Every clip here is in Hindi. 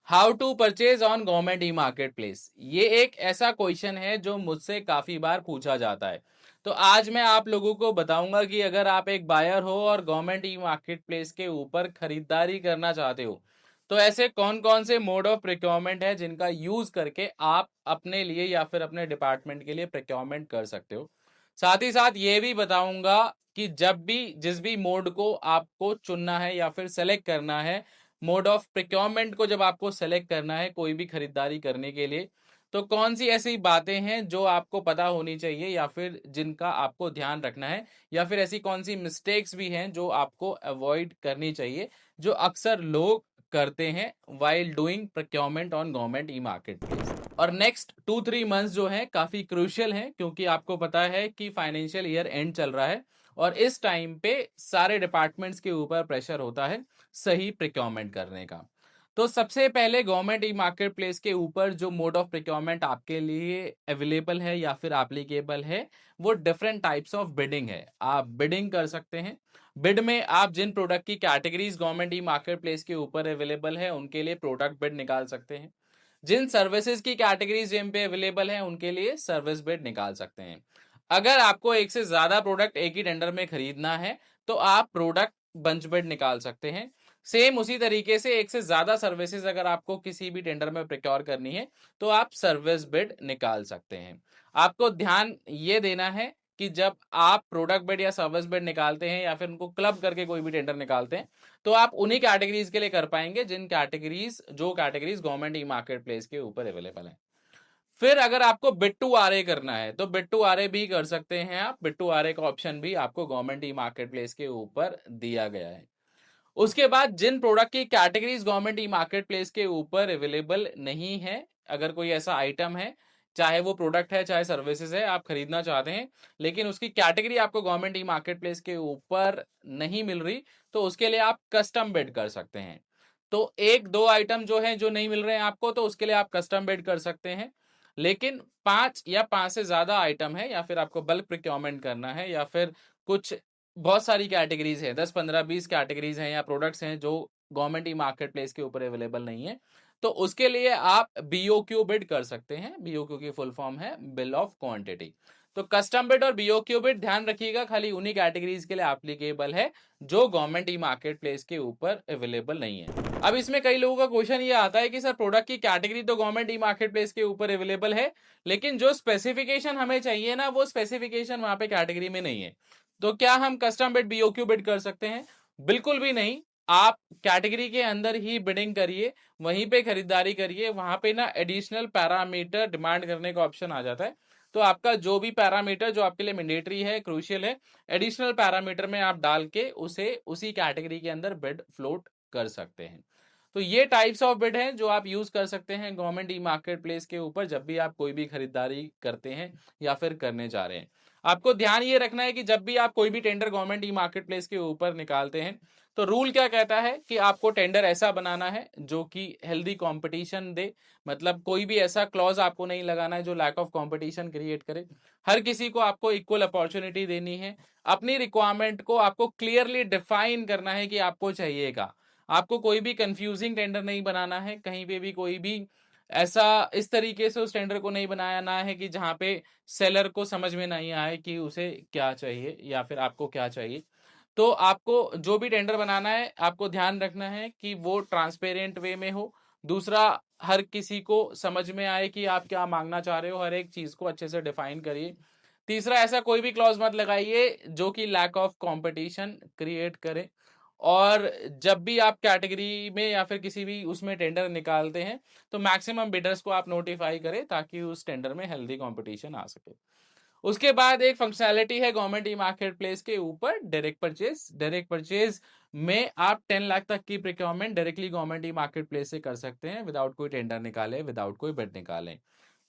How to purchase on government e market place. ये एक ऐसा क्वेश्चन है जो मुझसे काफी बार पूछा जाता है। तो आज मैं आप लोगों को बताऊंगा कि अगर आप एक बायर हो और गवर्नमेंट ई मार्केट प्लेस के ऊपर खरीदारी करना चाहते हो तो ऐसे कौन कौन से मोड ऑफ प्रिक्योरमेंट है जिनका यूज करके आप अपने लिए या फिर अपने डिपार्टमेंट के लिए प्रिक्योरमेंट कर सकते हो। साथ ही साथ ये भी बताऊंगा कि जब भी जिस भी मोड को आपको चुनना है या फिर सेलेक्ट करना है, मोड ऑफ प्रिक्योरमेंट को जब आपको सेलेक्ट करना है कोई भी खरीदारी करने के लिए, तो कौन सी ऐसी बातें हैं जो आपको पता होनी चाहिए या फिर जिनका आपको ध्यान रखना है, या फिर ऐसी कौन सी मिस्टेक्स भी हैं जो आपको अवॉइड करनी चाहिए, जो अक्सर लोग करते हैं while doing procurement on government e market place. और नेक्स्ट 2-3 मंथ्स जो हैं काफी क्रूशियल हैं, क्योंकि आपको पता है कि फाइनेंशियल ईयर एंड चल रहा है और इस टाइम पे सारे डिपार्टमेंट्स के ऊपर प्रेशर होता है सही प्रिक्योरमेंट करने का। तो सबसे पहले गवर्नमेंट ई मार्केट प्लेस के ऊपर जो मोड ऑफ प्रिक्योरमेंट आपके लिए अवेलेबल है या फिर एप्लीकेबल है, वो डिफरेंट टाइप्स ऑफ बिडिंग है। आप बिडिंग कर सकते हैं। बिड में आप जिन प्रोडक्ट की categories government e market place के ऊपर अवेलेबल है उनके लिए प्रोडक्ट बिड निकाल सकते हैं। जिन सर्विसेज की कैटेगरीज जिन पे अवेलेबल है उनके लिए सर्विस बिड निकाल सकते हैं। अगर आपको एक से ज्यादा प्रोडक्ट एक ही टेंडर में खरीदना है तो आप प्रोडक्ट बंच बिड निकाल सकते हैं। सेम उसी तरीके से एक से ज्यादा सर्विसेज अगर आपको किसी भी टेंडर में प्रोक्योर करनी है तो आप सर्विस बिड निकाल सकते हैं। आपको ध्यान ये देना है कि जब आप प्रोडक्ट बिड या सर्विस बिड निकालते हैं या फिर उनको क्लब करके कोई भी टेंडर निकालते हैं तो आप उन्हीं कैटेगरीज के लिए कर पाएंगे जिन categories government e market place के ऊपर अवेलेबल है। फिर अगर आपको बिड टू आरए करना है तो बिड टू आरए भी कर सकते हैं आप। बिड टू आरए का ऑप्शन भी आपको गवर्नमेंट ई मार्केट प्लेस के ऊपर दिया गया है। उसके बाद जिन प्रोडक्ट की categories government e market place के ऊपर अवेलेबल नहीं है, अगर कोई ऐसा आइटम है, चाहे वो प्रोडक्ट है चाहे सर्विसेज है, आप खरीदना चाहते हैं लेकिन उसकी कैटेगरी आपको गवर्नमेंट ई मार्केट प्लेस के ऊपर नहीं मिल रही, तो उसके लिए आप कस्टम बिड कर सकते हैं। तो एक दो आइटम जो है जो नहीं मिल रहे हैं आपको, तो उसके लिए आप कस्टम बिड कर सकते हैं। लेकिन 5 से ज्यादा आइटम है या फिर आपको बल्क प्रिक्योरमेंट करना है या फिर कुछ बहुत सारी कैटेगरीज हैं, 10-15-20 कैटेगरीज हैं या प्रोडक्ट्स हैं जो गवर्नमेंट ई मार्केट प्लेस के ऊपर अवेलेबल नहीं है, तो उसके लिए आप बीओक्यू बिड कर सकते हैं। बीओक्यू की फुल फॉर्म है बिल ऑफ क्वांटिटी। तो कस्टम बिड और बीओक्यू बिड ध्यान रखिएगा खाली उन्हीं कैटेगरीज के लिए एप्लीकेबल है जो गवर्नमेंट ई मार्केट प्लेस के ऊपर अवेलेबल नहीं है। अब इसमें कई लोगों का क्वेश्चन ये आता है कि सर प्रोडक्ट की कैटेगरी तो गवर्नमेंट ई मार्केट प्लेस के ऊपर अवेलेबल है लेकिन जो स्पेसिफिकेशन हमें चाहिए ना वो स्पेसिफिकेशन वहां पे कैटेगरी में नहीं है, तो क्या हम कस्टम बिड बीओक्यू बिड कर सकते हैं? बिल्कुल भी नहीं। आप कैटेगरी के अंदर ही बिडिंग करिए, वहीं पे खरीदारी करिए। वहां पे ना एडिशनल पैरामीटर डिमांड करने का ऑप्शन आ जाता है, तो आपका जो भी पैरामीटर जो आपके लिए मैंडेटरी है, क्रूशियल है, एडिशनल पैरामीटर में आप डाल के उसे उसी कैटेगरी के अंदर बिड फ्लोट कर सकते हैं। तो ये टाइप्स ऑफ बिड हैं जो आप यूज कर सकते हैं गवर्नमेंट ई मार्केट प्लेस के ऊपर जब भी आप कोई भी खरीदारी करते हैं या फिर करने जा रहे हैं। आपको ध्यान ये रखना है कि जब भी आप कोई भी tender government e market place के ऊपर निकालते हैं तो रूल क्या कहता है कि आपको टेंडर ऐसा बनाना है जो कि हेल्दी कंपटीशन दे। मतलब कोई भी ऐसा क्लॉज आपको नहीं लगाना है जो लैक ऑफ कंपटीशन क्रिएट करे। हर किसी को आपको इक्वल अपॉर्चुनिटी देनी है। अपनी रिक्वायरमेंट को आपको क्लियरली डिफाइन करना है कि आपको चाहिएगा। आपको कोई भी कंफ्यूजिंग टेंडर नहीं बनाना है, कहीं पे भी कोई भी ऐसा इस तरीके से उस टेंडर को नहीं बनाना है कि जहां पे सेलर को समझ में नहीं आए कि उसे क्या चाहिए या फिर आपको क्या चाहिए। तो आपको जो भी टेंडर बनाना है आपको ध्यान रखना है कि वो ट्रांसपेरेंट वे में हो। दूसरा, हर किसी को समझ में आए कि आप क्या मांगना चाह रहे हो, हर एक चीज को अच्छे से डिफाइन करिए। तीसरा, ऐसा कोई भी क्लॉज मत लगाइए जो कि लैक ऑफ कंपटीशन क्रिएट करे। और जब भी आप कैटेगरी में या फिर किसी भी उसमें टेंडर निकालते हैं तो मैक्सिमम बिडर्स को आप नोटिफाई करें ताकि उस टेंडर में हेल्दी कंपटीशन आ सके। उसके बाद एक फंक्शनैलिटी है गवर्नमेंट ई मार्केट प्लेस के ऊपर डायरेक्ट परचेज। डायरेक्ट परचेज में आप 10 लाख तक की procurement directly government e market place से कर सकते हैं विदाउट कोई टेंडर निकाले, विदाउट कोई बिड निकाले।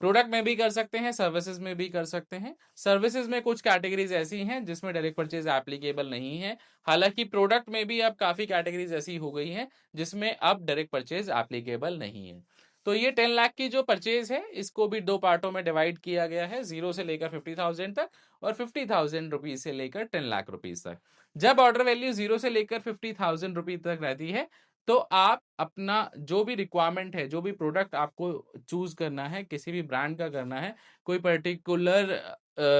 प्रोडक्ट में भी कर सकते हैं, सर्विसेज में भी कर सकते हैं। सर्विसेज में कुछ कैटेगरीज ऐसी हैं जिसमें डायरेक्ट परचेज एप्लीकेबल नहीं है। हालांकि प्रोडक्ट में भी अब काफी कैटेगरीज ऐसी हो गई हैं जिसमें अब डायरेक्ट परचेज एप्लीकेबल नहीं है। तो ये 10 लाख की जो परचेज है इसको भी दो पार्टों में डिवाइड किया गया है, 0 से लेकर 50,000 तक और 50,000 रुपीज से लेकर 10 लाख रुपीज तक। जब ऑर्डर वैल्यू 0 से लेकर 50,000 रुपीज तक रहती है तो आप अपना जो भी रिक्वायरमेंट है, जो भी प्रोडक्ट आपको चूज़ करना है, किसी भी ब्रांड का करना है, कोई पर्टिकुलर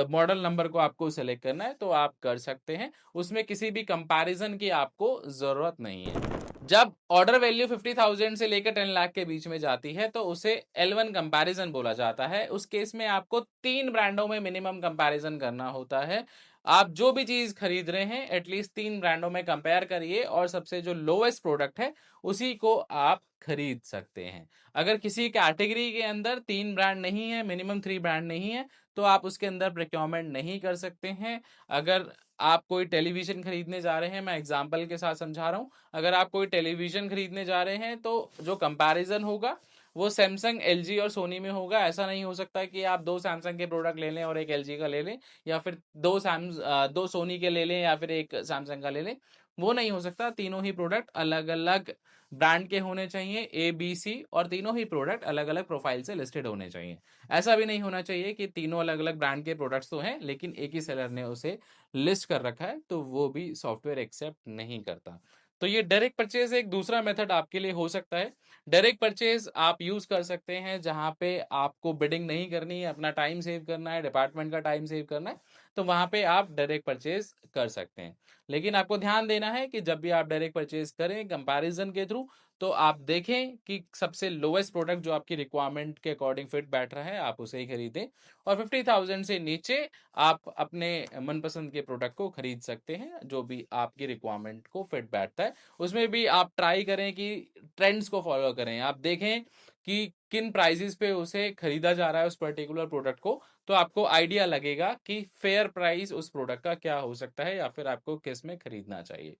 मॉडल नंबर को आपको सेलेक्ट करना है, तो आप कर सकते हैं। उसमें किसी भी कंपैरिज़न की आपको ज़रूरत नहीं है। जब ऑर्डर वैल्यू 50,000 से लेकर 10 लाख के बीच में जाती है, तो उसे L1 कंपैरिज़न बोला जाता है। उस केस में आपको 3 ब्रांडों में मिनिमम कंपैरिज़न करना होता है। आप जो भी चीज़ खरीद रहे हैं, एटलीस्ट 3 ब्रांडों में कंपेयर करिए और सबसे जो लोएस्ट प्रोडक्ट है, उसी को आप खरीद सकते हैं। अगर किसी कैटेगरी के अंदर 3 ब्रांड नहीं है, मिनिमम 3 ब्रांड नहीं है, तो आप उसके अंदर प्रोक्योरमेंट नहीं कर सकते हैं। अगर आप कोई टेलीविज़न खरीदने जा रहे हैं, मैं एग्ज़ाम्पल के साथ समझा रहा हूँ। अगर आप कोई टेलीविज़न खरीदने जा रहे हैं, तो जो कंपैरिज़न होगा, वो सैमसंग, एलजी और सोनी में होगा। ऐसा नहीं हो सकता कि आप 2 सैमसंग के प्रोडक्ट ले लें और 1 एलजी का ले लें, या फिर 2 सोनी के ले लें या फिर 1 सैमसंग का ले लें। वो नहीं हो सकता। तीनों ही प्रोडक्ट अलग-अलग ब्रांड के होने चाहिए, ए, बी, सी, और तीनों ही प्रोडक्ट अलग-अलग प्रोफाइल से लिस्टेड होने चाहिए। ऐसा भी नहीं होना चाहिए कि तीनों अलग-अलग ब्रांड के प्रोडक्ट्स तो हैं, लेकिन एक ही सेलर ने उसे लिस्ट कर रखा है, तो वो भी सॉफ्टवेयर एक्सेप्ट नहीं करता। तो ये डायरेक्ट परचेज़ एक दूसरा मेथड आपके लिए हो सकता है। डायरेक्ट परचेज़ आप यूज़ कर सकते हैं जहाँ पे आपको बिडिंग नहीं करनी है, अपना टाइम सेव करना है, डिपार्टमेंट का टाइम सेव करना है, तो वहाँ पे आप डायरेक्ट परचेज़ कर सकते हैं। लेकिन आपको ध्यान देना है कि जब भी आप डायरेक्ट परचेज़ करें कंपैरिज़न के थ्रू, तो आप देखें कि सबसे लोएस्ट प्रोडक्ट जो आपकी रिक्वायरमेंट के अकॉर्डिंग फिट बैठ रहा है, आप उसे ही खरीदें, और 50,000 से नीचे आप अपने मनपसंद के प्रोडक्ट को खरीद सकते हैं, जो भी आपकी रिक्वायरमेंट को फिट बैठता है। उसमें भी आप ट्राई करें कि ट्रेंड्स को फॉलो करें। आप देखें कि किन प्राइसेस पे उसे खरीदा जा रहा है उस पर्टिकुलर प्रोडक्ट को, तो आपको आइडिया लगेगा कि फेयर प्राइस उस प्रोडक्ट का क्या हो सकता है या फिर आपको किस में खरीदना चाहिए।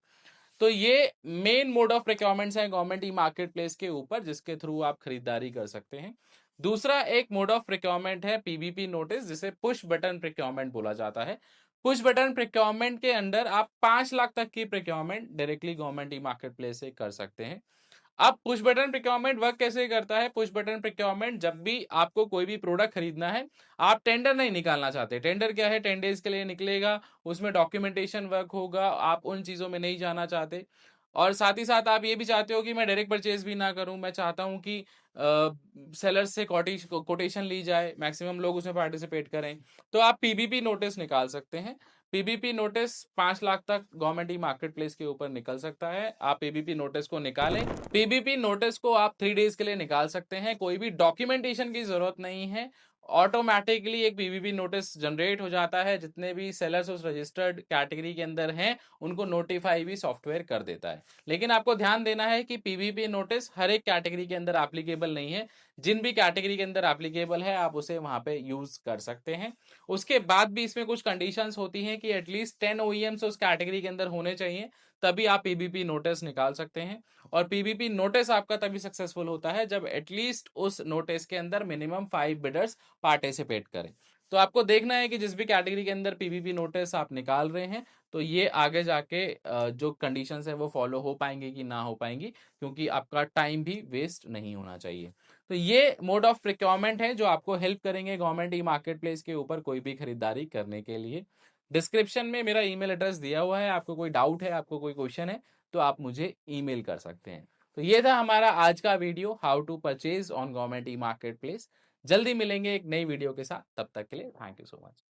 तो ये मेन मोड ऑफ प्रोक्योरमेंट्स है गवर्नमेंट ई मार्केट प्लेस के ऊपर, जिसके थ्रू आप खरीदारी कर सकते हैं। दूसरा एक मोड ऑफ प्रोक्योरमेंट है पीबीपी नोटिस, जिसे पुश बटन प्रोक्योरमेंट बोला जाता है। पुश बटन प्रोक्योरमेंट के अंदर आप 5 लाख तक की procurement directly government e market place से कर सकते हैं। अब पुश बटन प्रोक्योरमेंट वर्क कैसे करता है? पुश बटन प्रोक्योरमेंट, जब भी आपको कोई भी प्रोडक्ट खरीदना है, आप टेंडर नहीं निकालना चाहते। टेंडर क्या है? 10 डेज के लिए निकलेगा, उसमें डॉक्यूमेंटेशन वर्क होगा, आप उन चीज़ों में नहीं जाना चाहते। और साथ ही साथ आप ये भी चाहते हो कि मैं डायरेक्ट परचेज़ भी ना करूँ, मैं चाहता हूँ कि सेलर से कोटेशन ली जाए, मैक्सिमम लोग उसमें पार्टिसिपेट करें। तो आप पीबीपी नोटिस निकाल सकते हैं। पीबीपी नोटिस 5 लाख तक गवर्नमेंट ई मार्केट प्लेस के ऊपर निकल सकता है। आप पीबीपी नोटिस को निकालें। पीबीपी नोटिस को आप 3 डेज के लिए निकाल सकते हैं। कोई भी डॉक्यूमेंटेशन की ज़रूरत नहीं है। ऑटोमैटिकली एक पीबीपी नोटिस जनरेट हो जाता है। जितने भी सेलर्स उस रजिस्टर्ड कैटेगरी के अंदर हैं, उनको नोटिफाई भी सॉफ्टवेयर कर देता है। लेकिन आपको ध्यान देना है कि पीबीपी नोटिस हर एक कैटेगरी के अंदर एप्लीकेबल नहीं है। जिन भी कैटेगरी के अंदर एप्लीकेबल है, आप उसे वहाँ पे यूज़ कर सकते हैं। उसके बाद भी इसमें कुछ कंडीशंस होती हैं कि एटलीस्ट 10 ओईएम्स उस कैटेगरी के अंदर होने चाहिए, तभी आप पीबीपी नोटिस निकाल सकते हैं। और पीबीपी नोटिस आपका तभी सक्सेसफुल होता है जब एटलीस्ट उस नोटिस के अंदर मिनिमम 5 बिडर्स पार्टिसिपेट करें। तो आपको देखना है कि जिस भी कैटेगरी के अंदर पीबीपी नोटिस आप निकाल रहे हैं, तो ये आगे जाके जो कंडीशंस है वो फॉलो हो पाएंगे कि ना हो पाएंगी, क्योंकि आपका टाइम भी वेस्ट नहीं होना चाहिए। तो ये मोड ऑफ प्रोक्योरमेंट है जो आपको हेल्प करेंगे गवर्नमेंट ई मार्केट प्लेस के ऊपर कोई भी खरीदारी करने के लिए। डिस्क्रिप्शन में मेरा ईमेल एड्रेस दिया हुआ है। आपको कोई डाउट है, आपको कोई क्वेश्चन है, तो आप मुझे ईमेल कर सकते हैं। तो ये था हमारा आज का video, how to purchase on government e market place. जल्दी मिलेंगे एक नई वीडियो के साथ, तब तक के लिए थैंक यू सो मच।